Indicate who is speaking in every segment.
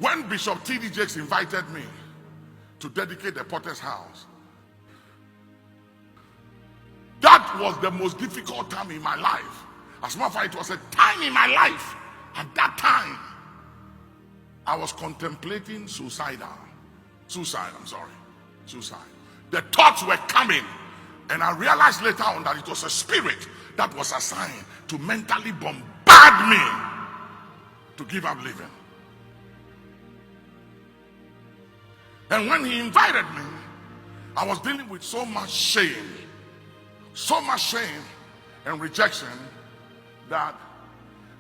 Speaker 1: When Bishop T.D. Jakes invited me to dedicate the Potter's House, that was the most difficult time in my life. As a matter of fact, it was a time in my life. At that time, I was contemplating suicide. The thoughts were coming, and I realized later on that it was a spirit that was assigned to mentally bombard me to give up living. And when he invited me, I was dealing with so much shame and rejection, that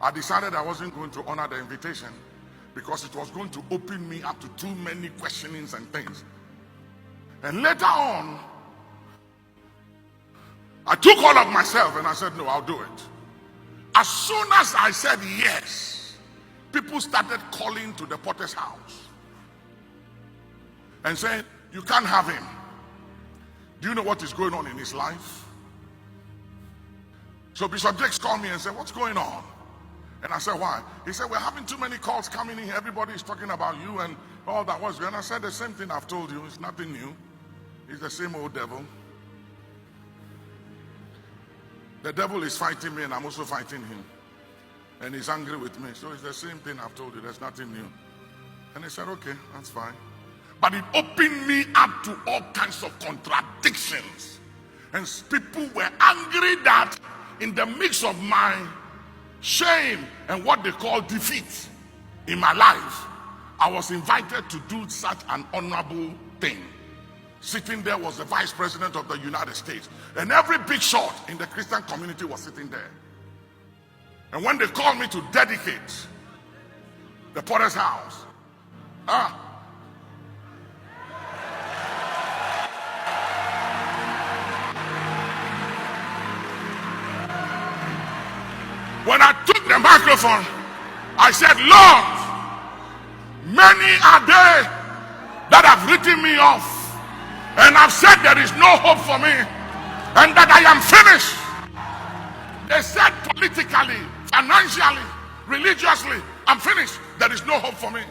Speaker 1: I decided I wasn't going to honor the invitation, because it was going to open me up to too many questionings and things. And later on, I took all of myself and I said, no, I'll do it. As soon as I said yes, people started calling to the Potter's House and saying, you can't have him. Do you know what is going on in his life? So Bishop Jakes called me and said, what's going on? And I said, why? He said, we're having too many calls coming in. Everybody is talking about you and all that was. And I said, the same thing I've told you. It's nothing new. It's the same old devil. The devil is fighting me and I'm also fighting him. And he's angry with me. So it's the same thing I've told you. There's nothing new. And he said, okay, that's fine. But it opened me up to all kinds of contradictions. And people were angry that in the mix of my shame and what they call defeat in my life, I was invited to do such an honorable thing. Sitting there was the Vice President of the United States, and every big shot in the Christian community was sitting there. And when they called me to dedicate the Potter's House, when I took the microphone, I said, Lord, many are they that have written me off, and have said there is no hope for me, and that I am finished. They said politically, financially, religiously, I'm finished. There is no hope for me.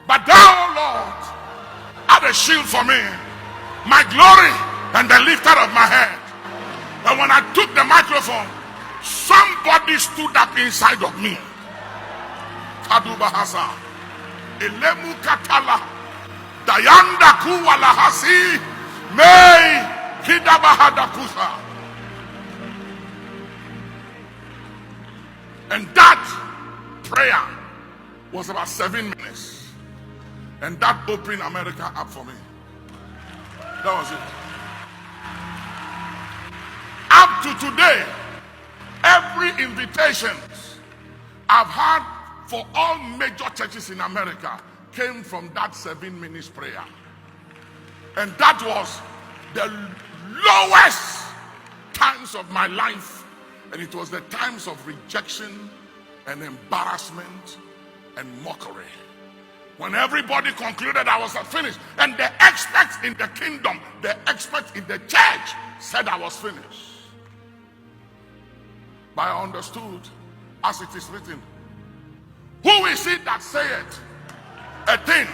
Speaker 1: But thou, Lord, art a shield for me, my glory and the lifter of my head. And when I took the microphone, somebody stood up inside of me. Kadubahasa, Elemu Katala, Dayanda Kuwalahasi, May Kidabahadakusa. And that prayer was about 7 minutes. And that opened America up for me. That was it. Up to today, every invitation I've had for all major churches in America came from that 7 minutes prayer. And that was the lowest times of my life. And it was the times of rejection and embarrassment and mockery. When everybody concluded I was finished, and the experts in the kingdom, the experts in the church said I was finished. But I understood, as it is written, who is it that saith a thing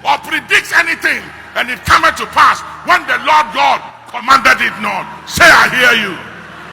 Speaker 1: or predicts anything, and it cometh to pass when the Lord God commanded it not? Say, I hear you.